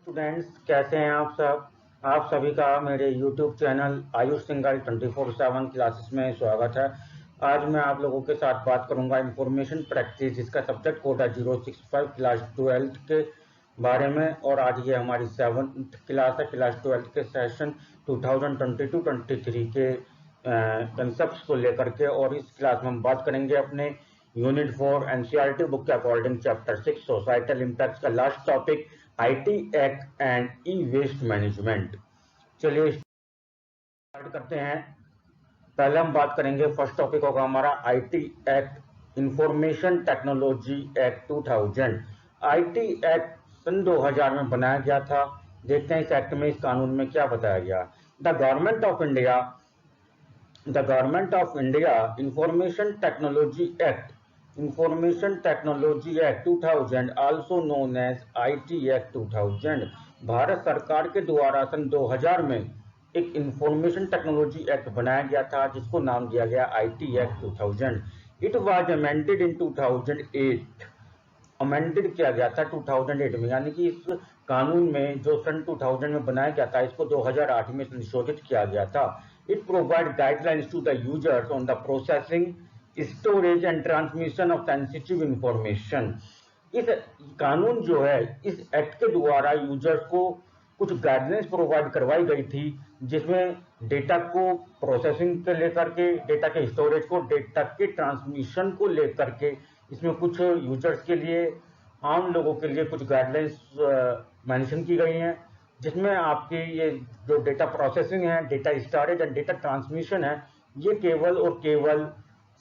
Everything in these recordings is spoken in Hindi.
स्टूडेंट्स, कैसे हैं आप सब। आप सभी का मेरे YouTube channel Ayush Singhal 24/7 classes में स्वागत है। आज मैं आप लोगों के साथ बात करूंगा इंफॉर्मेशन प्रैक्टिस, जिसका सब्जेक्ट कोड है 065 क्लास 12 के बारे में। और आज ये हमारी 7th क्लास है, क्लास 12 के सेशन 2022-23 के कंसेप्ट को लेकर के। और इस क्लास में हम बात करेंगे अपने यूनिट 4 एनसीईआरटी बुक के अकॉर्डिंग चैप्टर 6 सोसाइटल इम्पैक्ट का last topic IT act and e waste management. चलिए स्टार्ट करते हैं। पहले हम बात करेंगे, फर्स्ट टॉपिक होगा हमारा IT act, information technology act 2000। IT act सन 2000 में बनाया गया था। देखते हैं इस एक्ट में, इस कानून में क्या बताया गया। The government of India information technology act 2000, also known as IT act 2000, Bharat सरकार के द्वारा सन 2000 में एक इंफॉर्मेशन टेक्नोलॉजी एक्ट बनाया गया था, जिसको नाम दिया गया IT act 2000। It was amended in 2008, amended किया गया था 2008 में, यानी कि इस कानून में जो सन 2000 में बनाया गया था, इसको 2008 में संशोधित किया गया था। It provide guidelines to the users on the processing, storage and transmission of sensitive information. इस कानून जो है, इस एक्ट के द्वारा यूजर्स को कुछ गाइडलाइंस प्रोवाइड करवाई गई थी, जिसमें डेटा को प्रोसेसिंग के लेकर के, डेटा के स्टोरेज को, डेटा के ट्रांसमिशन को लेकर के, इसमें कुछ यूजर्स के लिए, आम लोगों के लिए कुछ गाइडलाइंस मेंशन की गई हैं, जिसमें आपकी ये जो डेटा प्रोसेसिंग है, data storage and data transmission है, ये केवल और केवल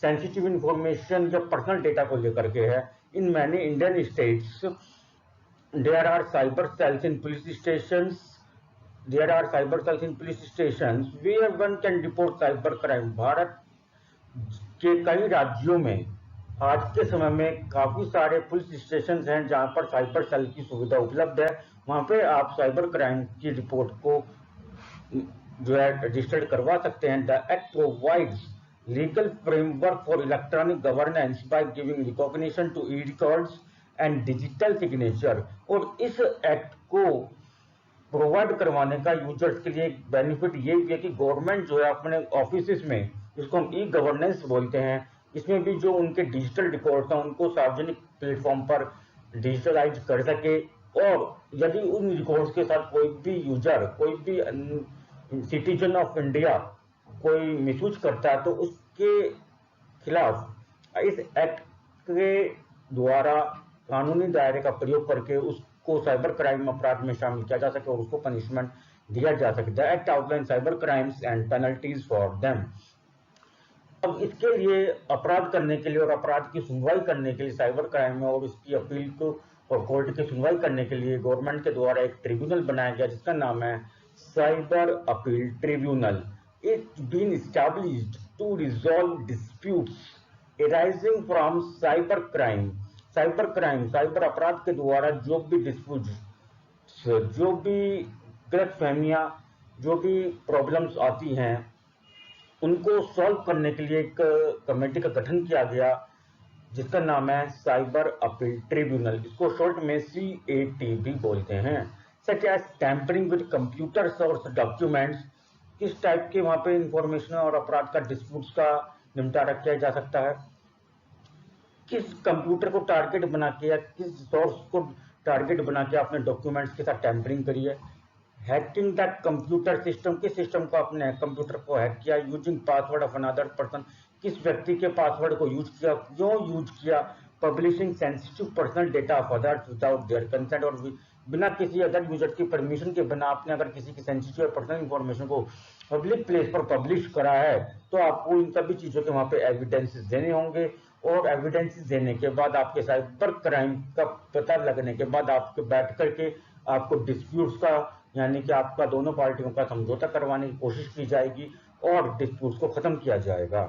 सेंसिटिव इंफॉर्मेशन या पर्सनल डेटा को लेकर के है। In many Indian states there are cyber cells in police stations where one can report cyber crime। Bharat के कई राज्यों में आज के समय में काफी सारे पुलिस स्टेशन हैं जहां पर साइबर सेल की सुविधा उपलब्ध है। वहां पे आप साइबर क्राइम की रिपोर्ट को जो है रजिस्टर्ड करवा सकते हैं। The act provides legal framework for electronic governance by giving recognition to e records and digital signature. और इस एक्ट को प्रोवाइड करवाने का यूजर्स के लिए बेनिफिट ये भी है कि गवर्नमेंट जो है अपने ऑफिस में, जिसको हम ई गवर्नेंस बोलते हैं, इसमें भी जो उनके डिजिटल रिकॉर्ड्स हैं उनको सार्वजनिक प्लेटफॉर्म पर डिजिटलाइज कर सके। और यदि उन रिकॉर्ड्स के साथ कोई भी यूजर, कोई भी सिटीजन ऑफ इंडिया कोई मिसयूज करता है, तो उसके खिलाफ इस एक्ट के द्वारा कानूनी दायरे का प्रयोग करके उसको साइबर क्राइम अपराध में शामिल किया जा सके और उसको पनिशमेंट दिया जा सके। The act outline cyber crimes and penalties for them. अब इसके लिए अपराध करने के लिए और अपराध की सुनवाई करने के लिए, साइबर क्राइम में और उसकी अपील को और कोर्ट की सुनवाई करने के लिए गवर्नमेंट के द्वारा एक ट्रिब्यूनल बनाया गया, जिसका नाम है cyber appeal tribunal. It been established to resolve disputes arising from cyber crime, cyber अपराध के द्वारा जो भी डिस्प्यूट, जो भी गलतफहमियां, जो भी प्रॉब्लम्स आती हैं, उनको सॉल्व करने के लिए एक कमेटी का गठन किया गया, जिसका नाम है साइबर अपील ट्रिब्यूनल। इसको शॉर्ट में CAT भी बोलते हैं। Such as tampering with computers और डॉक्यूमेंट्स, किस टाइप के वहां पे इंफॉर्मेशन और अपराध का डिस्प्यूट्स का निपटारा किया जा सकता है, किस कंप्यूटर को टारगेट बना के या किस सोर्स को टारगेट बना के आपने डॉक्यूमेंट्स के साथ टैंपरिंग करी है। हैकिंग दैट कंप्यूटर सिस्टम, किस सिस्टम को आपने कंप्यूटर को हैक किया। Using password of another person, किस व्यक्ति के पासवर्ड को यूज किया, क्यों यूज किया। Publishing sensitive personal data of others without their consent, और बिना किसी अदर यूजर की परमिशन के बिना आपने अगर किसी की सेंसिटिव और पर्सनल इंफॉर्मेशन को पब्लिक प्लेस पर पब्लिश करा है, तो आपको इन सभी चीजों के वहां पे एविडेंसेस देने होंगे। और एविडेंसेस देने के बाद आपके साइबर क्राइम का पता लगने के बाद आपके बैठ करके आपको डिस्प्यूट्स का, यानी कि आपका दोनों पार्टियों का समझौता करवाने की कोशिश की जाएगी और डिस्प्यूट्स को खत्म किया जाएगा।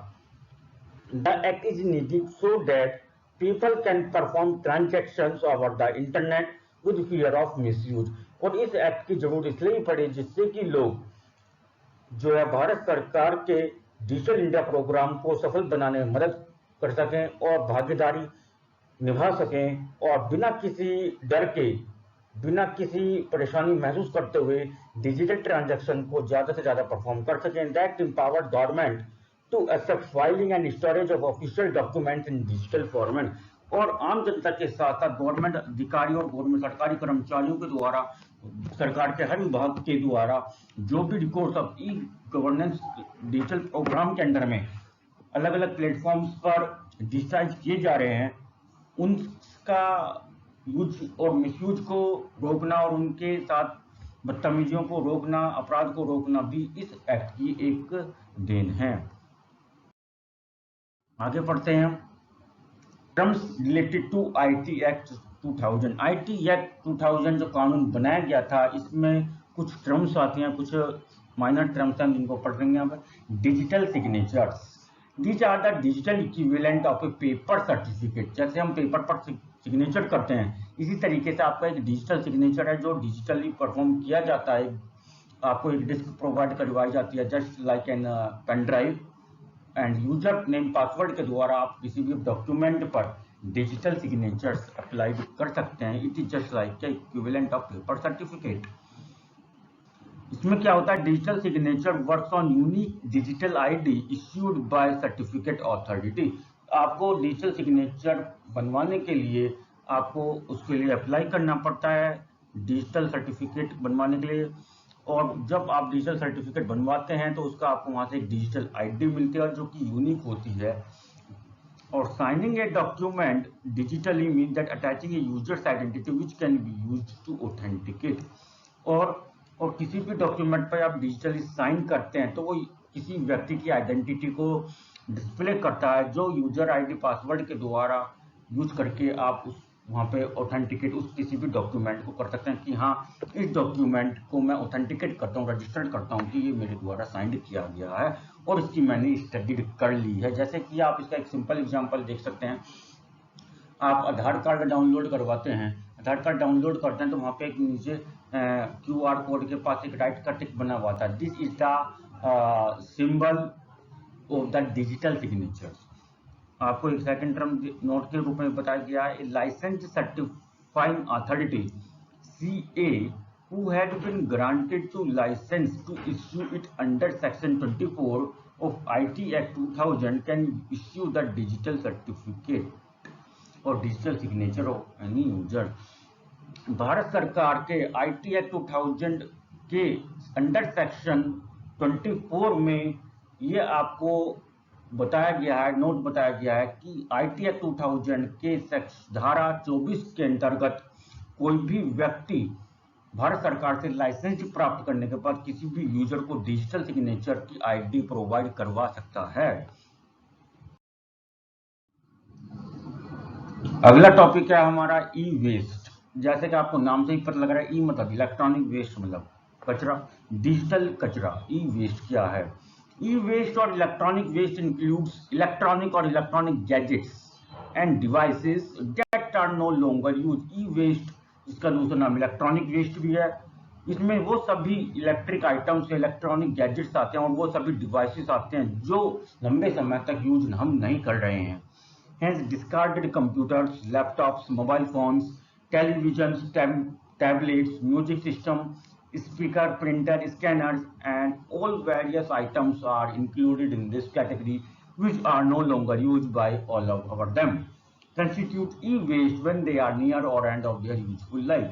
The act is needed so that people can perform transactions over the internet with fear of misuse. और इस एक्ट की जरूरत इसलिए पड़ी जिससे कि लोग जो है भारत सरकार के डिजिटल इंडिया प्रोग्राम को सफल बनाने में मदद कर सकें और भागीदारी निभा सकें, और बिना किसी डर के बिना किसी परेशानी महसूस करते हुए डिजिटल ट्रांजैक्शन को ज़्यादा से ज़्यादा परफॉर्म कर सकें। That empowered government to accept filing and storage of official document in digital format. और आम जनता के साथ साथ गवर्नमेंट अधिकारी और गवर्नमेंट सरकारी कर्मचारियों के द्वारा, सरकार के हर विभाग के द्वारा जो भी records of e governance digital programme के अंडर में अलग अलग प्लेटफॉर्म्स पर डिजिटाइज किए जा रहे हैं, उनका यूज और मिसयूज को रोकना और उनके साथ बदतमीजियों को रोकना, अपराध को रोकना भी इस एक्ट की एक देन है। आगे पढ़ते हैं। Terms related to IT act 2000। IT act 2000 जो कानून बनाया गया था, इसमें कुछ टर्म्स आती हैं, कुछ माइनर टर्म्स हैं जिनको पढ़ लेंगे यहाँ पर। Digital signatures, these are the digital equivalent of a paper certificate. जैसे हम पेपर पर सिग्नेचर करते हैं, इसी तरीके से आपका एक डिजिटल सिग्नेचर है जो डिजिटली परफॉर्म किया जाता है। आपको एक डिस्क प्रोवाइड करवाई जाती है, just like an pen drive, and user name password के द्वारा आप किसी भी डॉक्यूमेंट पर डिजिटल सिग्नेचर्स अप्लाई कर सकते हैं। It is just like the equivalent of paper certificate. इसमें क्या होता है, digital signature works on unique digital ID issued by certificate authority. आपको डिजिटल सिग्नेचर बनवाने के लिए आपको उसके लिए अप्लाई करना पड़ता है, डिजिटल सर्टिफिकेट बनवाने के लिए। और जब आप डिजिटल सर्टिफिकेट बनवाते हैं तो उसका आपको वहां से एक डिजिटल आईडी मिलती है जो कि यूनिक होती है। और signing a document digitally mean that attaching a user's identity which can be used to authenticate. और किसी भी डॉक्यूमेंट पर आप डिजिटली साइन करते हैं तो वो किसी व्यक्ति की आइडेंटिटी को डिस्प्ले करता है, जो यूजर आईडी पासवर्ड के द्वारा यूज करके आप उस वहाँ पे ऑथेंटिकेट उस किसी भी डॉक्यूमेंट को कर सकते हैं कि हाँ, इस डॉक्यूमेंट को मैं ऑथेंटिकेट करता हूँ, रजिस्टर्ड करता हूँ कि ये मेरे द्वारा साइंड किया गया है और इसकी मैंने स्टडी कर ली है। जैसे कि आप इसका एक सिंपल एग्जांपल देख सकते हैं। आप आधार कार्ड डाउनलोड करवाते हैं, आधार कार्ड डाउनलोड करते हैं तो वहाँ पे एक नीचे QR कोड के पास एक राइट का टिक बना हुआ था। This is the symbol of the digital signatures. आपको एक सेकंड टर्म नोट के रूप में बताया गया है। Licence certifying authority CA who had been granted to license to issue it under section 24 of IT Act 2000 can issue the digital certificate or digital signature of any user। Bharat सरकार के IT Act 2000 के अंडर सेक्शन 24 में ये आपको बताया गया है, नोट बताया गया है कि IT Act 2000 के धारा 24 के अंतर्गत कोई भी व्यक्ति भारत सरकार से लाइसेंस प्राप्त करने के बाद किसी भी यूजर को डिजिटल सिग्नेचर की आईडी प्रोवाइड करवा सकता है। अगला टॉपिक है हमारा ई वेस्ट। जैसे कि आपको नाम से ही पता लग रहा है, ई मतलब इलेक्ट्रॉनिक वेस्ट, मतलब कचरा, डिजिटल कचरा। ई वेस्ट क्या है? ई वेस्ट और इलेक्ट्रॉनिक वेस्ट इंक्लूड्स इलेक्ट्रॉनिक और electronic gadgets and devices that are no longer use. E waste, इसका दूसरा नाम इलेक्ट्रॉनिक वेस्ट भी है। इसमें वो सभी इलेक्ट्रिक आइटम्स, इलेक्ट्रॉनिक गैजेट्स आते हैं और वो सभी डिवाइसेस आते हैं जो लंबे समय तक यूज हम नहीं कर रहे हैं। Hence, discarded computers, laptops, mobile phones, televisions, tablets, music system, speaker, printer, scanners, and all various items are included in this category, which are no longer used by all of them. Constitute e-waste when they are near or end of their useful life.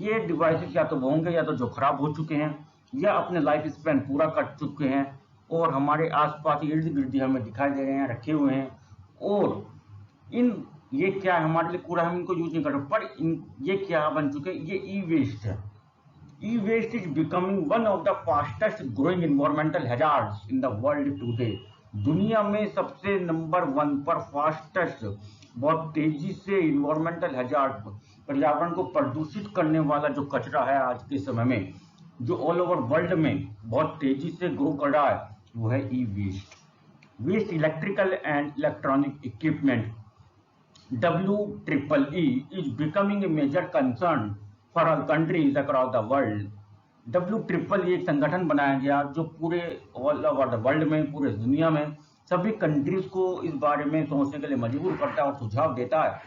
ये डिवाइसेस या तो वो होंगे या तो जो खराब हो चुके हैं या अपने लाइफ स्पैन पूरा कर चुके हैं और हमारे आसपास इर्द गिर्द हमें दिखाई दे रहे हैं, रखे हुए हैं। और ये क्या है, हमारे लिए पूरा हम इनको यूज नहीं कर रहे, पर ये क्या बन चुके हैं, ये ई वेस्ट है। E waste is becoming one of the fastest growing environmental hazards in the world today. दुनिया में सबसे नंबर 1 पर फास्टेस्ट, बहुत तेजी से एनवायरमेंटल हैजार्ड, पर्यावरण को प्रदूषित करने वाला जो कचरा है आज के समय में, जो ऑल ओवर वर्ल्ड में बहुत तेजी से ग्रो कर रहा है, वो है e waste. Waste electrical and electronic equipment WEEE is becoming a major concern for all countries across the world। WEEE एक संगठन बनाया गया जो पूरे ऑल ओवर द वर्ल्ड में, पूरे दुनिया में सभी कंट्रीज को इस बारे में सोचने के लिए मजबूर करता है और सुझाव देता है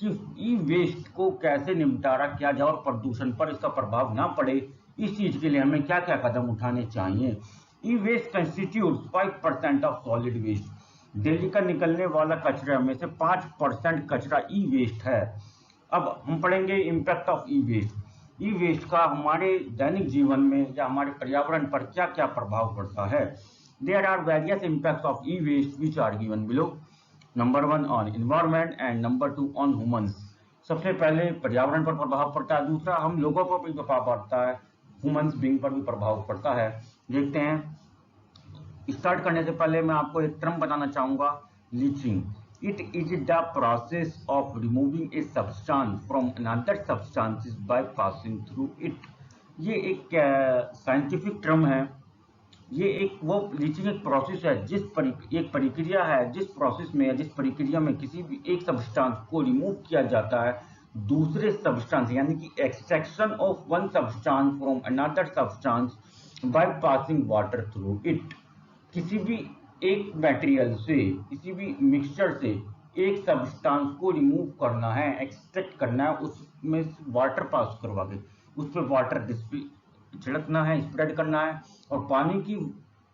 कि ई वेस्ट को कैसे निपटारा किया जाए और प्रदूषण पर इसका प्रभाव ना पड़े, इस चीज के लिए हमें क्या क्या कदम उठाने चाहिए। E waste constitute 5% of solid waste. Delhi का निकलने वाला कचरा में से 5% कचरा ई वेस्ट है। अब हम पढ़ेंगे impact of e waste. E waste का हमारे दैनिक जीवन में या हमारे पर्यावरण पर क्या क्या प्रभाव पड़ता है। There are various impacts of e waste which are given below. Number 1 on environment and number 2 on humans. सबसे पहले पर्यावरण पर प्रभाव पड़ता है, दूसरा हम लोगों पर भी प्रभाव पड़ता है, ह्यूमंस बीइंग पर भी प्रभाव पड़ता है। देखते हैं। स्टार्ट करने से पहले मैं आपको एक टर्म बताना चाहूंगा, leaching. It is the process of removing a substance from another substance by passing through it. ये एक साइंटिफिक टर्म है। ये एक वो लीचिंग एक प्रोसेस है, एक प्रक्रिया है जिस प्रोसेस में या जिस प्रक्रिया में किसी भी एक सब्सटेंस को रिमूव किया जाता है दूसरे सब्सटेंस, यानी कि extraction of one substance from another substance by passing water through it. किसी भी एक मटेरियल से, किसी भी मिक्सचर से एक सब्सटेंस को रिमूव करना है, एक्सट्रैक्ट करना है, उसमें वाटर पास करवा के उस पर वाटर छिड़कना है, स्प्रेड करना है, और पानी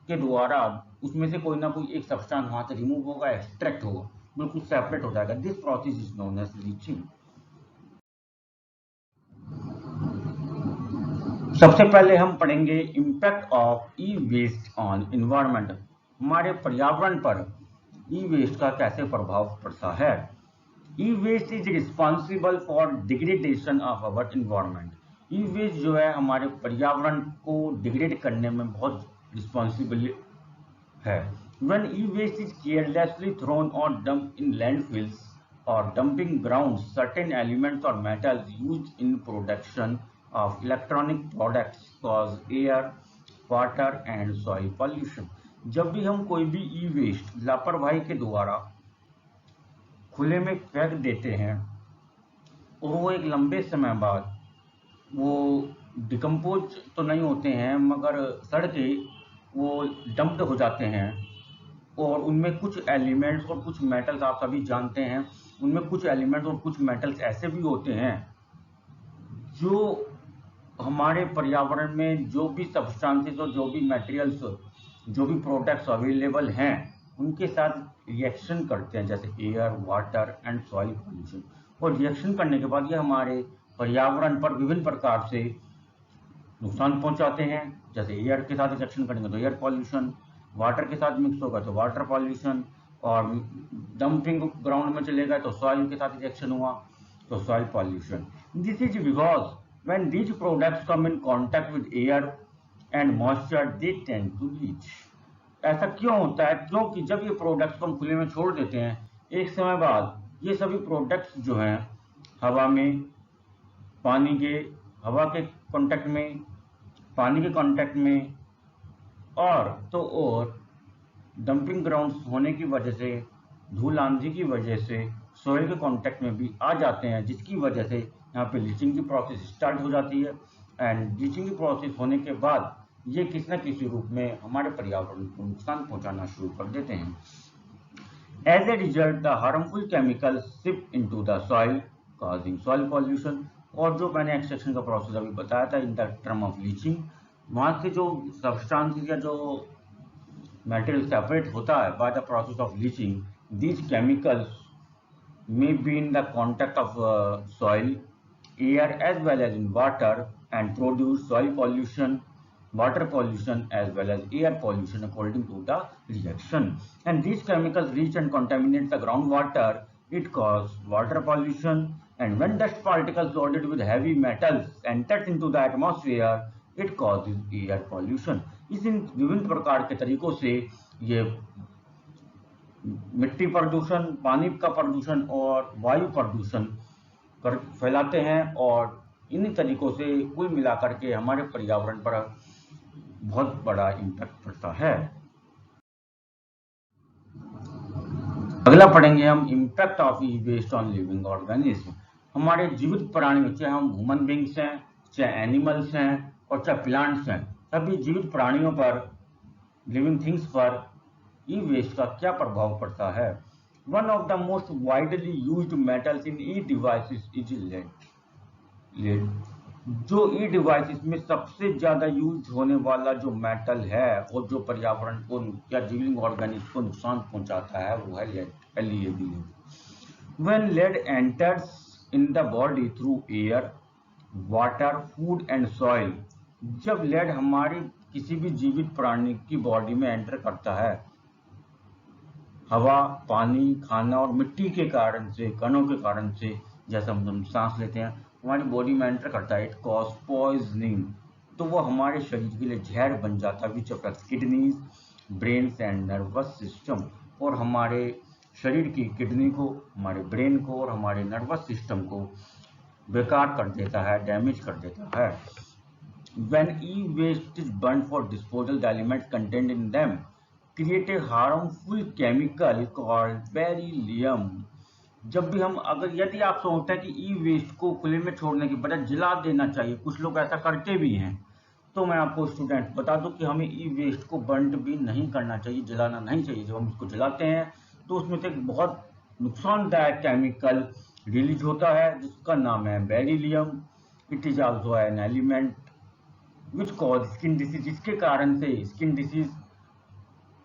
के द्वारा उसमें से कोई ना कोई एक सब्सटेंस वहां से रिमूव होगा, एक्सट्रैक्ट होगा, बिल्कुल सेपरेट हो जाएगा। This process is known as leaching. सबसे पहले हम पढ़ेंगे impact of e waste on environment. हमारे पर्यावरण पर ई वेस्ट का कैसे प्रभाव पड़ता है। E waste is responsible for degradation of our environment. E waste जो है हमारे पर्यावरण को डिग्रेड करने में बहुत रिस्पॉन्सिबल है। When e-waste is carelessly thrown or dumped in landfills or dumping grounds, certain elements or metals used in production of electronic products cause air, water and soil pollution. जब भी हम कोई भी ई वेस्ट लापरवाही के द्वारा खुले में फेंक देते हैं और वो एक लंबे समय बाद वो डिकम्पोज तो नहीं होते हैं मगर सड़ के वो डंप्ड हो जाते हैं, और उनमें कुछ एलिमेंट्स और कुछ मेटल्स, आप सभी जानते हैं, उनमें कुछ एलिमेंट्स और कुछ मेटल्स ऐसे भी होते हैं जो हमारे पर्यावरण में जो भी सब्सटेंसेस और जो भी मटेरियल्स, जो भी प्रोडक्ट्स अवेलेबल हैं उनके साथ रिएक्शन करते हैं, जैसे air, water and soil pollution. और रिएक्शन करने के बाद ये हमारे पर्यावरण पर विभिन्न प्रकार से नुकसान पहुंचाते हैं। जैसे एयर के साथ रिएक्शन करेंगे तो एयर पॉल्यूशन, वाटर के साथ मिक्स होगा तो वाटर पॉल्यूशन, और डंपिंग ग्राउंड में चलेगा तो सॉइल के साथ रिएक्शन हुआ तो soil pollution. This is because when these products come in contact with air and moisture they tend to leach. ऐसा क्यों होता है? क्योंकि जब ये प्रोडक्ट्स को हम खुले में छोड़ देते हैं, एक समय बाद ये सभी प्रोडक्ट्स जो हैं हवा में, हवा के कांटेक्ट में, पानी के कांटेक्ट में, और डंपिंग ग्राउंड्स होने की वजह से, धूल आंधी की वजह से सॉइल के कांटेक्ट में भी आ जाते हैं, जिसकी वजह से यहाँ पे लीचिंग की प्रोसेस स्टार्ट हो जाती है। एंड लीचिंग की प्रोसेस होने के बाद ये किसी न किसी रूप में हमारे पर्यावरण को नुकसान पहुंचाना शुरू कर देते हैं। As a result the harmful chemical sip into the soil causing soil pollution. और जो मैंने एक्सट्रैक्शन का प्रोसेस अभी बताया था in the term of leaching, वहाँ से जो सब्सटेंसेस या जो मटेरियल सेपरेट होता है by the process of leaching, these chemicals may be in the contact of soil, air as well as in water and produce soil pollution, water pollution as well as air pollution according to the reaction. And these chemicals reach and contaminate the groundwater. It causes water pollution, and when dust particles loaded with heavy metals enters into the atmosphere, it causes air pollution. इस इन विभिन्न प्रकार के तरीकों से ये मिट्टी प्रदूषण, पानी का प्रदूषण और वायु प्रदूषण फैलाते हैं, और इन्हीं तरीकों से कुल मिलाकर के हमारे पर्यावरण पर बहुत बड़ा इम्पैक्ट पड़ता है। अगला पढ़ेंगे हम impact of e waste on living organism. हमारे जीवित प्राणी, चाहे हम ह्यूमन बींग्स हैं, चाहे एनिमल्स हैं और चाहे प्लांट्स हैं, सभी जीवित प्राणियों पर, लिविंग थिंग्स पर ई वेस्ट का क्या प्रभाव पड़ता है। One of the most widely used metals in e-devices is lead। जो ई डिवाइसेस में सबसे ज्यादा यूज होने वाला जो मेटल है और जो पर्यावरण को या लिविंग ऑर्गेनिज्म को नुकसान पहुंचाता है वो है lead. When lead enters in the body through air, water, food and soil, जब लेड हमारी किसी भी जीवित प्राणी की बॉडी में एंटर करता है हवा, पानी, खाना और मिट्टी के कारण से, कणों के कारण से, जैसे हम सांस लेते हैं, हमारी बॉडी में एंटर करता है, इट कॉज पॉइजनिंग, तो वो हमारे शरीर के लिए जहर बन जाता है, which affects kidneys, brain and nervous system, और हमारे शरीर की किडनी को, हमारे ब्रेन को और हमारे नर्वस सिस्टम को बेकार कर देता है, डैमेज कर देता है। When e-waste is burned for disposal, the elements contained in them create a harmful chemical called beryllium। जब भी हम अगर यदि आप सोचते हैं कि ई वेस्ट को खुले में छोड़ने की बजाय जला देना चाहिए, कुछ लोग ऐसा करते भी हैं, तो मैं आपको स्टूडेंट बता दूं कि हमें ई वेस्ट को बर्न भी नहीं करना चाहिए, जलाना नहीं चाहिए। जब हम इसको जलाते हैं तो उसमें से एक बहुत नुकसानदायक केमिकल रिलीज होता है जिसका नाम है beryllium. It is also an element which cause skin disease, जिसके कारण से स्किन डिसीज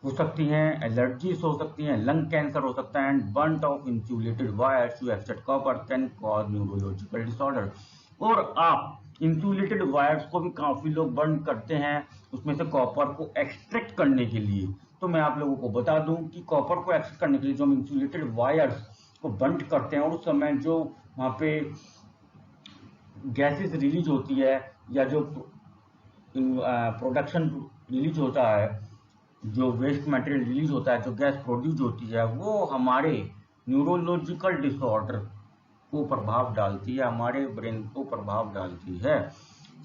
हो सकती हैं, एलर्जीज हो सकती हैं, लंग कैंसर हो सकता है, and burn of insulated wires to extract copper can cause neurological disorder. और आप इंसुलेटेड वायर्स को भी काफी लोग बर्न करते हैं उसमें से कॉपर को एक्सट्रैक्ट करने के लिए। तो मैं आप लोगों को बता दूं कि कॉपर को एक्सट्रैक्ट करने के लिए जो हम इंसुलेटेड वायर्स को बर्न करते हैं और उस समय जो वहां पे गैसेस रिलीज होती है या जो प्रोडक्शन रिलीज होता है, जो वेस्ट मटेरियल रिलीज होता है, जो गैस प्रोड्यूस होती है, वो हमारे न्यूरोलॉजिकल डिसऑर्डर को प्रभाव डालती है, हमारे ब्रेन को प्रभाव डालती है।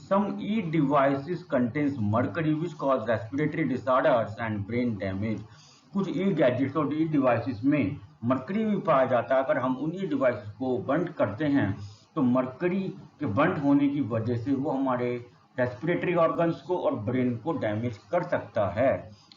Some e devices contains mercury which cause respiratory disorders and brain damage. कुछ ई गैजेट्स और ई डिवाइसेस में मर्करी भी पाया जाता है। अगर हम उन ई डिवाइसेस को बर्न करते हैं तो मर्करी के बर्न होने की वजह से वो हमारे रेस्पिरेटरी ऑर्गन्स को और ब्रेन को डैमेज कर सकता है।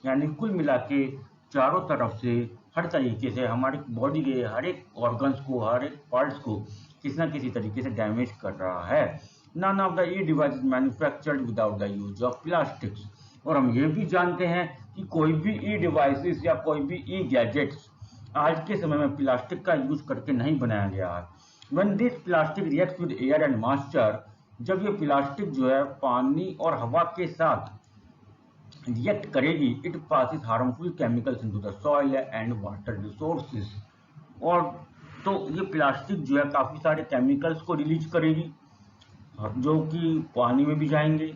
यानी कुल मिला के चारों तरफ से हर तरीके से हमारी बॉडी के हर एक ऑर्गन्स को, हर एक पार्ट्स को किसी न किसी तरीके से डैमेज कर रहा है। None of the e device is manufactured without the use of plastics. और हम ये भी जानते हैं कि कोई भी ई डिवाइसेस या कोई भी ई गैजेट्स आज के समय में प्लास्टिक का यूज करके नहीं बनाया गया है। When this plastic reacts with air and moisture, जब ये प्लास्टिक जो है पानी और हवा के साथ रिएक्ट करेगी, it passes harmful chemicals into the soil and water resources. और तो ये प्लास्टिक जो है काफी सारे केमिकल्स को रिलीज करेगी जो कि पानी में भी जाएंगे,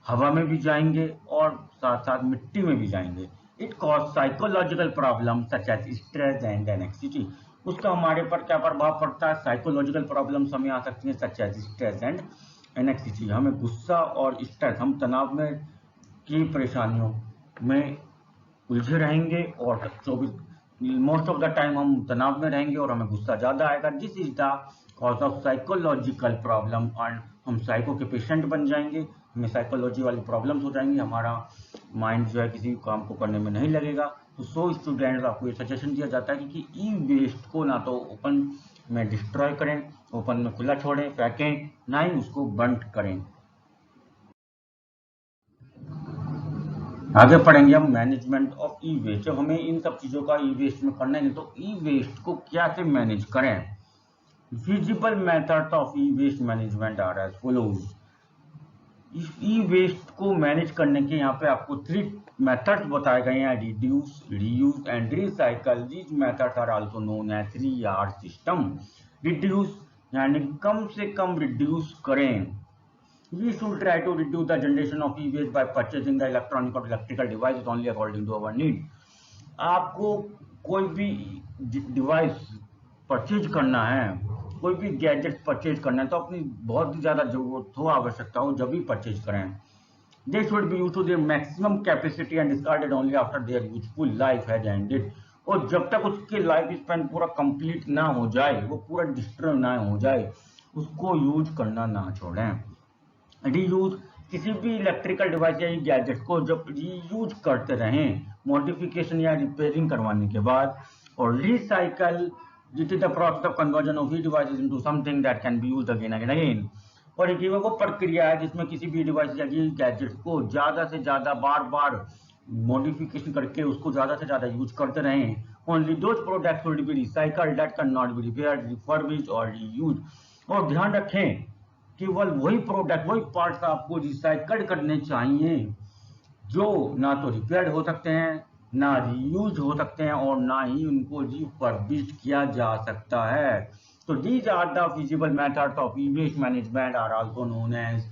हवा में भी जाएंगे और साथ साथ मिट्टी में भी जाएंगे। It cause psychological problem such as stress and anxiety. उसका हमारे पर क्या प्रभाव पड़ता है? साइकोलॉजिकल प्रॉब्लम्स हमें आ सकती हैं, such as stress and anxiety. हमें गुस्सा और स्ट्रेस, हम तनाव में की परेशानियों में उलझे रहेंगे और 24 मोस्ट ऑफ द टाइम हम तनाव में रहेंगे और हमें गुस्सा ज्यादा आएगा। This is the cause of psychological problem and हम साइको के पेशेंट बन जाएंगे, हमें साइकोलॉजी वाली प्रॉब्लम्स हो जाएंगी, हमारा माइंड जो है किसी काम को करने में नहीं लगेगा। तो सो स्टूडेंट्स आपको ये सजेशन दिया जाता है कि ई वेस्ट को ना तो ओपन में डिस्ट्रॉय करें, ओपन में खुला छोड़ें, फेंकें, ना ही उसको बर्न करें। आगे पढ़ेंगे हम मैनेजमेंट ऑफ ई वेस्ट। जब हमें इन सब चीजों का ई वेस्ट में करना है तो ई वेस्ट को क्या से मैनेज करें? Feasible method of e waste management are as follows. इस ई वेस्ट को मैनेज करने के यहाँ पे आपको 3 मेथड्स बताए गए हैं: reduce, reuse and recycle. These methods are also known as 3R system. Reduce यानी कम से कम रिड्यूस करें। We should try to reduce the generation of e-waste by purchasing the electronic or electrical devices only according to our need। आपको कोई भी डिवाइस परचेज करना है, कोई भी गैजेट परचेज करना है तो अपनी बहुत ही ज्यादा जरूरत हो, आवश्यकता हो, जब भी परचेज करें। They should be used to their maximum capacity and discarded only after their useful life has ended। और जब तक उसके लाइफ स्पैन पूरा कंप्लीट ना हो जाए, वो पूरा डिस्ट्रॉय ना हो जाए, उसको यूज करना ना छोड़ें। रीयूज, किसी भी इलेक्ट्रिकल डिवाइस या गैजेट को जब रीयूज करते रहें, मॉडिफिकेशन या रिपेयरिंग करवाने के बाद और recycle, it is the process of conversion of e-devices into something that can be used again and again. और एक वो प्रक्रिया है जिसमें किसी भी डिवाइस या गैजेट को ज्यादा से ज्यादा बार बार मॉडिफिकेशन करके उसको ज्यादा से ज्यादा यूज करते रहें. Only those products will be recycled that cannot be repaired, refurbished or reused. और ध्यान रखें केवल वही प्रोडक्ट वही पार्ट्स आपको रिसाइकल करने चाहिए जो ना तो रिपेयर हो सकते हैं, ना रीयूज हो सकते हैं और ना ही उनको रिफर्बिश्ड किया जा सकता है. So these are the feasible methods of e-waste management, are also known as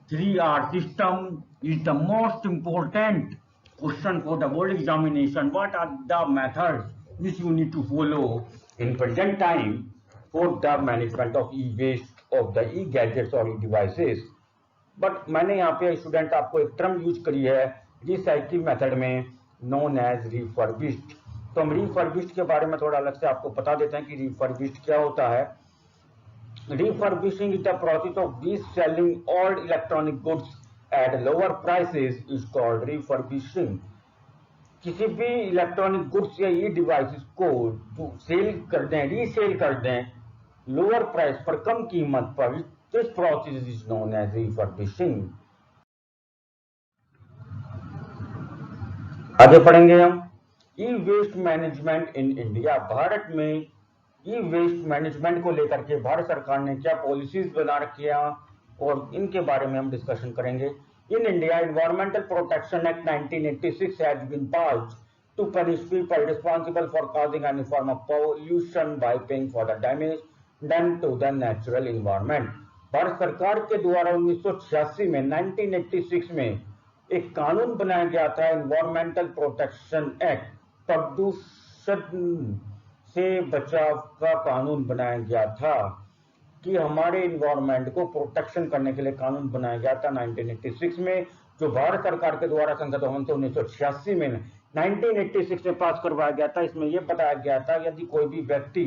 3R system. Is the most important question for the board examination. What are the methods which you need to follow in present time for the management of e-waste of the e-gadgets or e-devices? But मैंने यहाँ पे स्टूडेंट आपको एक टर्म यूज करी है रिसाइकिल मेथड में, नोन एज रिफर्बिश्ड. तो हम रिफर्बिश्ड के बारे में थोड़ा अलग से आपको बता देते हैं कि रिफर्बिश्ड क्या होता है. Refurbishing is the process of reselling old electronic goods at lower prices is called refurbishing. किसी भी इलेक्ट्रॉनिक गुड्स या ई डिवाइसेस को जो सेल कर दें, रीसेल कर दें लोअर प्राइस पर, कम कीमत पर, this process is known as refurbishing. आगे पढ़ेंगे हम e waste management in India. Bharat में ई वेस्ट मैनेजमेंट को लेकर के भारत सरकार ने क्या पॉलिसीज बना रखी है और इनके बारे में हम डिस्कशन करेंगे. In India, Environmental Protection Act 1986 has been passed to punish people responsible for causing any form of pollution by paying for the damage done to the natural environment. Bharat सरकार के द्वारा 1986 में 1986 में एक कानून बनाया गया था, एनवायरमेंटल प्रोटेक्शन एक्ट, प्रदूषण से बचाव का कानून बनाया गया था कि हमारे इन्वायरमेंट को प्रोटेक्शन करने के लिए कानून बनाया गया था 1986 में, जो भारत सरकार के द्वारा संसद भवन से 1986 में 1986 में पास करवाया गया था. इसमें यह बताया गया था यदि कोई भी व्यक्ति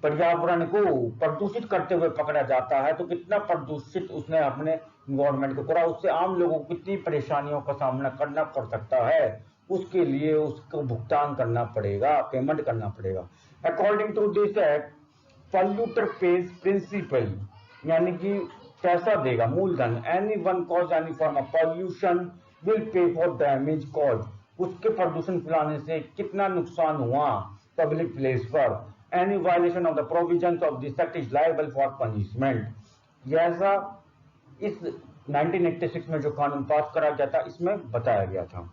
पर्यावरण को प्रदूषित करते हुए पकड़ा जाता है तो कितना प्रदूषित उसने अपने इन्वायरमेंट को करा, उससे आम लोगों को कितनी परेशानियों का सामना करना पड़ सकता है, उसके लिए उसको भुगतान करना पड़ेगा, पेमेंट करना पड़ेगा. According to this act, polluter pays principle, यानी कि पैसा देगा, मूलधन. Any one cause any form of pollution will pay for damage cause, उसके प्रदूषण फैलाने से कितना नुकसान हुआ पब्लिक प्लेस पर. Any violation of the provisions of this act is liable for punishment. ऐसा इस 1986 में जो कानून पास करा गया था इसमें बताया गया था.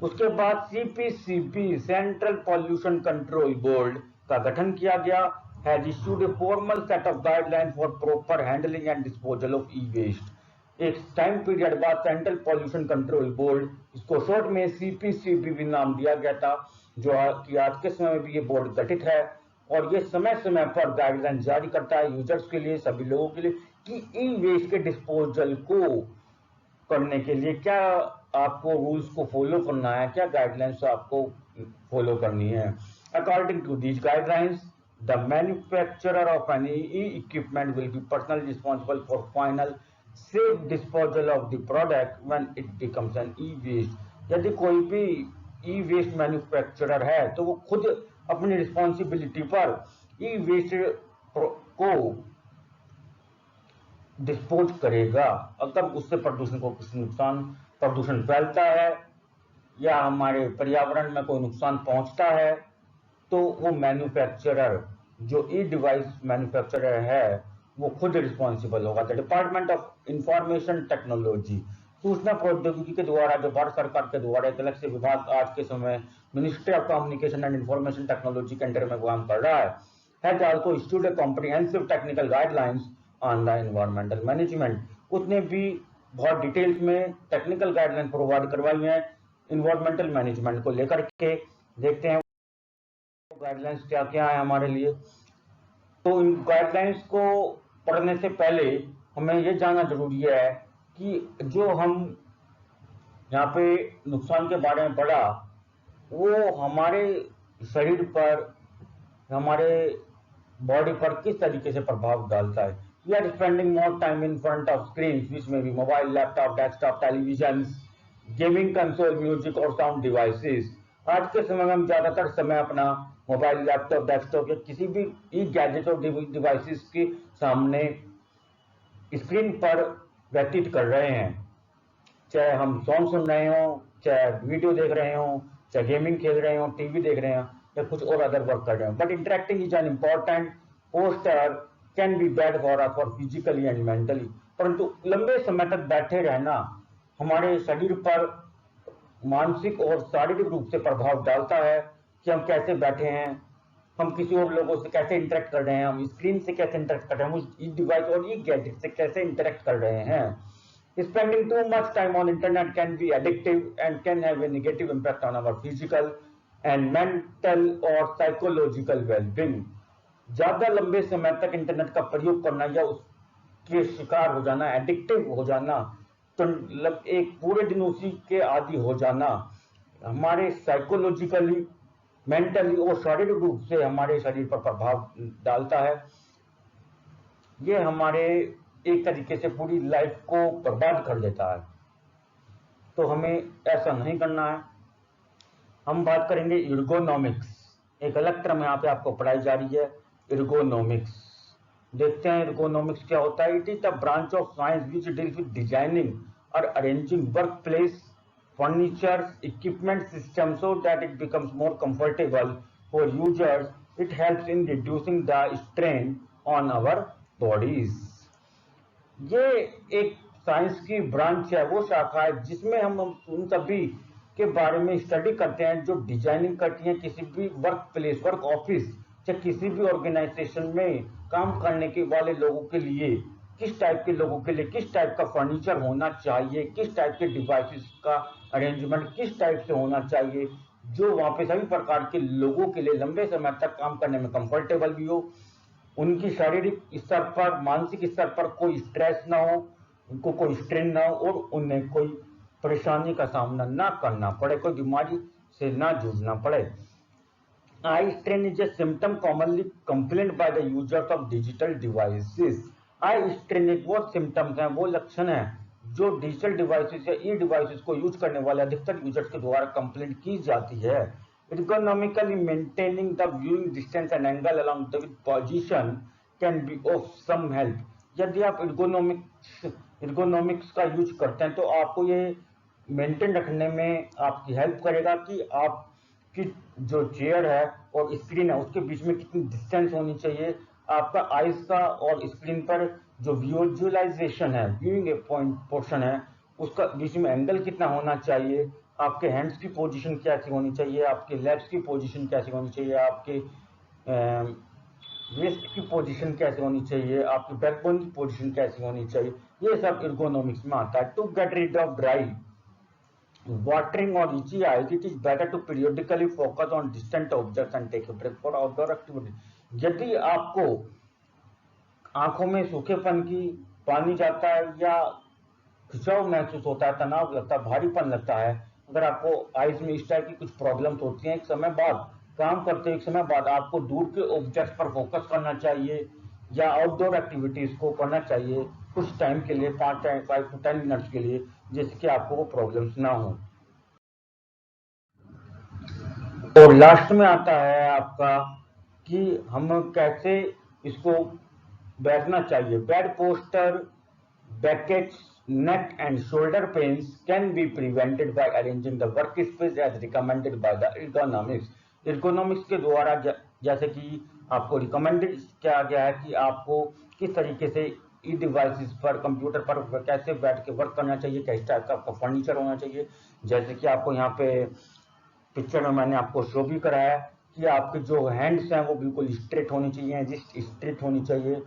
उसके बाद CPCB, central pollution control board का गठन किया गया, has issued a formal set of guidelines for proper handling and disposal of e-waste. एक टाइम पीरियड बाद सेंट्रल पॉल्यूशन कंट्रोल बोर्ड, इसको शॉर्ट में सीपीसीबी भी नाम दिया गया था, जो कि आज के समय में भी ये बोर्ड गठित है और ये समय समय पर गाइडलाइन जारी करता है यूजर्स के लिए, सभी लोगों के लिए, कि ई वेस्ट के डिस्पोजल को करने के लिए क्या आपको रूल्स को फॉलो करना है, क्या गाइडलाइंस आपको फॉलो करनी है. According to these guidelines, the manufacturer of any e-equipment will be personally responsible for final safe disposal of the product when it becomes an e-waste. यदि कोई भी e-waste मैन्युफैक्चरर है तो वो खुद अपनी रिस्पॉन्सिबिलिटी पर e-waste को डिस्पोज करेगा अगर उससे प्रदूषण को कुछ प्रदूषण फैलता है या हमारे पर्यावरण में कोई नुकसान पहुंचता है तो वो मैन्युफैक्चरर, जो ई डिवाइस मैन्युफैक्चरर है, वो खुद रिस्पॉन्सिबल होगा. The department of information technology, सूचना प्रौद्योगिकी के द्वारा, जो भारत सरकार के द्वारा एक अलग से विभाग आज के समय ministry of communication and information technology के अंडर में काम कर रहा है, has also issued a comprehensive technical guidelines on the environmental management. उसने भी बहुत डिटेल्स में टेक्निकल गाइडलाइन प्रोवाइड करवाई है इन्वायरमेंटल मैनेजमेंट को लेकर के. देखते हैं गाइडलाइंस क्या क्या है हमारे लिए. तो इन गाइडलाइंस को पढ़ने से पहले हमें यह जानना जरूरी है कि जो हम यहाँ पे नुकसान के बारे में पढ़ा वो हमारे शरीर पर, हमारे बॉडी पर किस तरीके से प्रभाव डालता है. We are spending more time in front of screen which में भी mobile, laptop, desktop, television, gaming console, music और साउंड डिवाइसेस. आज के समय में हम ज्यादातर समय अपना मोबाइल, लैपटॉप, डेस्कटॉप या किसी भी ई गैजेट और डिवाइसेस के सामने स्क्रीन पर व्यतीत कर रहे हैं। चाहे हम सॉन्ग सुन रहे हो, चाहे वीडियो देख रहे हो, चाहे गेमिंग खेल रहे हो, टीवी देख रहे हो या कुछ और अदर वर्क कर रहे हो। But interacting is an important poster can be bad for physically and mentally. परंतु लंबे समय तक बैठे रहना हमारे शरीर पर मानसिक और शारीरिक रूप से प्रभाव डालता है कि हम कैसे बैठे हैं, हम किसी और लोगों से कैसे इंटरेक्ट कर रहे हैं, हम स्क्रीन से कैसे इंटरेक्ट कर रहे हैं, हम उस डिवाइस और ई गैजेट से कैसे इंटरेक्ट कर रहे हैं। Spending too much time on internet can be addictive and can have a negative impact on our physical and mental or psychological well-being। ज्यादा लंबे समय तक इंटरनेट का प्रयोग करना या उसके शिकार हो जाना, एडिक्टिव हो जाना, तो एक पूरे दिन उसी के आदी हो जाना हमारे साइकोलॉजिकली, मेंटली और शारीरिक रूप से हमारे शरीर पर प्रभाव डालता है। ये हमारे एक तरीके से पूरी लाइफ को बर्बाद कर देता है। तो हमें ऐसा नहीं करना है। हम बात करेंगे एर्गोनॉमिक्स। एक अलग टर्म यहाँ पे आपको पढ़ाई जा रही है, एर्गोनॉमिक्स। देखते हैं एर्गोनॉमिक्स क्या होता है। It is the branch of science which deals with designing और arranging work place furniture, equipment system so that it becomes more comfortable for users. It helps in reducing the strain on our bodies। ये एक साइंस की ब्रांच है, वो शाखा है जिसमें हम उन सभी के बारे में स्टडी करते हैं जो डिजाइनिंग करती हैं किसी भी वर्क प्लेस, वर्क ऑफिस या किसी भी ऑर्गेनाइजेशन में काम करने के वाले लोगों के लिए, किस टाइप के लोगों के लिए किस टाइप का फर्नीचर होना चाहिए, किस टाइप के डिवाइसेस का अरेंजमेंट किस टाइप से होना चाहिए, जो वहां पे सभी प्रकार के लोगों के लिए लंबे समय तक काम करने में कंफर्टेबल भी हो, उनकी शारीरिक स्तर पर, मानसिक स्तर पर कोई स्ट्रेस ना हो, उनको कोई स्ट्रेन ना हो और उन्हें कोई परेशानी का सामना ना करना पड़े, कोई बीमारी से ना जूझना पड़े। Eye strain is a symptom commonly complaint by the users of digital devices. Eye strain एक वो सिम्टम्स हैं, वो लक्षण है जो डिजिटल डिवाइसेस या ई डिवाइसेस को यूज करने वाले अधिकतर यूजर्स के द्वारा कंप्लेंट की जाती है। Ergonomically maintaining the viewing distance and angle along the position can be of some help। यदि आप ergonomics का यूज करते हैं तो आपको ये मेंटेन रखने में आपकी हेल्प करेगा कि आपकी जो चेयर है और स्क्रीन है उसके बीच में कितनी डिस्टेंस होनी चाहिए, आपका आइज का और स्क्रीन पर जो विजुअलाइजेशन है, व्यूइंग पॉइंट पोर्शन है, उसका बीच में एंगल कितना होना चाहिए, आपके हैंड्स की पोजीशन कैसी होनी चाहिए, आपके लेग्स की पोजीशन कैसी होनी चाहिए, आपके वेस्ट की पोजीशन कैसी होनी चाहिए, आपकी बैकबोन की पोजीशन कैसी होनी चाहिए, ये सब एर्गोनॉमिक्स में आता है। To get rid of dry, watering or itchy eyes, it is better to periodically focus on distant objects and take a break for outdoor activity। यदि आपको आंखों में सूखेपन की, पानी जाता है या खिंचाव महसूस होता है, तनाव लगता है, भारीपन लगता है, अगर आपको आइज में इस टाइप की कुछ प्रॉब्लम्स होती हैं, एक समय बाद काम करते एक समय बाद आपको दूर के ऑब्जेक्ट्स पर फोकस करना चाहिए या आउटडोर एक्टिविटीज को करना चाहिए कुछ टाइम के लिए, 5 to 10 मिनट्स के लिए, जिससे आपको वो प्रॉब्लम्स ना हो। और लास्ट में आता है आपका कि हम कैसे इसको बैठना चाहिए। Bed poster, Beckett's, neck and shoulder pains can be prevented by arranging the workspace as recommended by the ergonomics। ergonomics के द्वारा जैसे कि आपको रिकमेंडेड किया गया है कि आपको किस तरीके से ई डिवाइसेस पर, कंप्यूटर पर कैसे बैठ के वर्क करना चाहिए, किस टाइप का आपका फर्नीचर होना चाहिए। जैसे कि आपको यहाँ पे पिक्चर में मैंने आपको शो भी कराया है कि आपके जो हैंड्स हैं वो बिल्कुल स्ट्रेट होनी चाहिए, जिस्ट स्ट्रेट होनी चाहिए।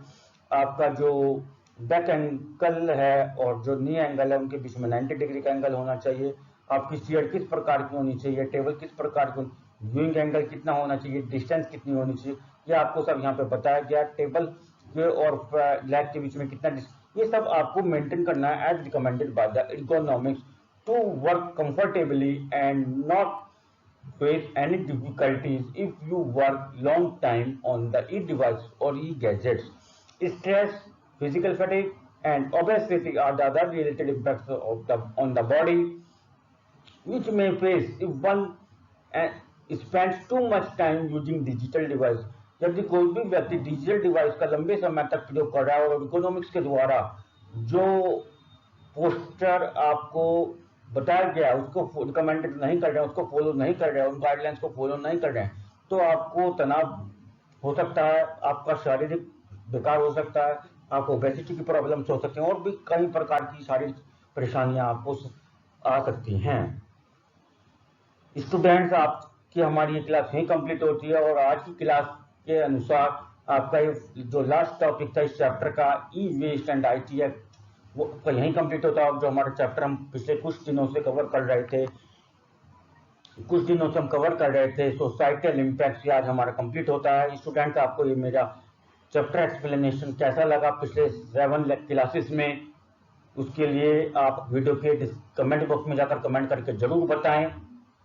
आपका जो बैक एंगल है और जो नी एंगल है उनके बीच में 90 डिग्री का एंगल होना चाहिए। आपकी चेयर किस प्रकार की होनी चाहिए, टेबल किस प्रकार की, व्यूइंग एंगल कितना होना चाहिए, डिस्टेंस कितनी होनी चाहिए, ये आपको सब यहाँ पे बताया गया। टेबल के और लेग के बीच में कितना, ये सब आपको मेंटेन करना है as recommended by the ergonomics to work comfortably and not face any difficulties if you work long time on the e-device or e-gadgets। Stress, physical fatigue and obesity are the other related impacts on the body which may face if one and spends too much time using digital device। यदि कोई भी व्यक्ति डिजिटल डिवाइस का लंबे समय तक प्रयोग कर रहा है और इकोनॉमिक्स के द्वारा जो पोस्टर आपको बताया गया उसको रिकमेंडेड नहीं कर रहे हैं, उसको फॉलो नहीं कर रहे हैं, उन गाइडलाइंस को फॉलो नहीं कर रहे हैं, तो आपको तनाव हो सकता है, आपका शारीरिक विकार हो सकता है, आपको ओबेसिटी की प्रॉब्लम्स हो सकती हैं और भी कई प्रकार की शारीरिक परेशानियां आपको आ सकती हैं। स्टूडेंट्स, आपकी हमारी ये क्लास यहीं कंप्लीट होती है और आज की क्लास के अनुसार आपका ये जो लास्ट टॉपिक था इस चैप्टर का ई वेस्ट एंड आईटी एक्ट, वो यहीं कंप्लीट होता है। जो हमारा चैप्टर हम पिछले कुछ दिनों से कवर कर रहे थे, सोसाइटल इम्पैक्ट, आज हमारा कंप्लीट होता है। स्टूडेंट्स, आपको ये मेरा चैप्टर एक्सप्लेनेशन कैसा लगा पिछले 7 क्लासेस में, उसके लिए आप वीडियो के कमेंट बॉक्स में जाकर कमेंट करके जरूर बताएं।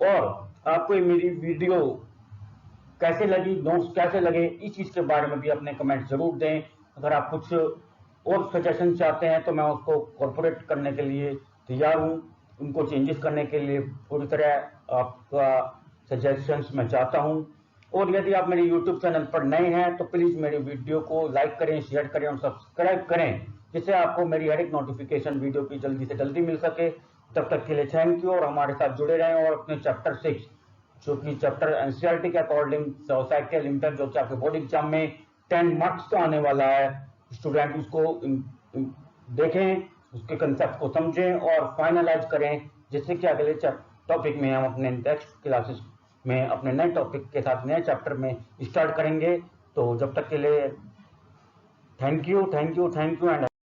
और आपको ये मेरी वीडियो कैसे लगी, नोट्स कैसे लगे, इस चीज के बारे में भी अपने कमेंट जरूर दें। अगर आप कुछ और सजेशन चाहते हैं तो मैं उसको कॉर्पोरेट करने के लिए तैयार हूँ, उनको चेंजेस करने के लिए पूरी तरह आपका सजेशंस मैं चाहता हूँ। और यदि आप मेरे यूट्यूब चैनल पर नए हैं तो प्लीज मेरी वीडियो को लाइक करें, शेयर करें और सब्सक्राइब करें, जिससे आपको मेरी हर एक नोटिफिकेशन वीडियो की जल्दी से जल्दी मिल सके। तब तक के लिए थैंक यू और हमारे साथ जुड़े रहें और अपने चैप्टर 6 जो कि चैप्टर एनसीईआरटी के अकॉर्डिंग सोसाइटल इम्पैक्ट जो कि आपके बोर्ड एग्जाम में 10 मार्क्स का आने वाला है, स्टूडेंट उसको देखें, उसके कंसेप्ट को समझें और फाइनलाइज करें, जिससे कि अगले टॉपिक में हम अपने नेक्स्ट क्लासेस में अपने नए टॉपिक के साथ नए चैप्टर में स्टार्ट करेंगे। तो जब तक के लिए थैंक यू एंड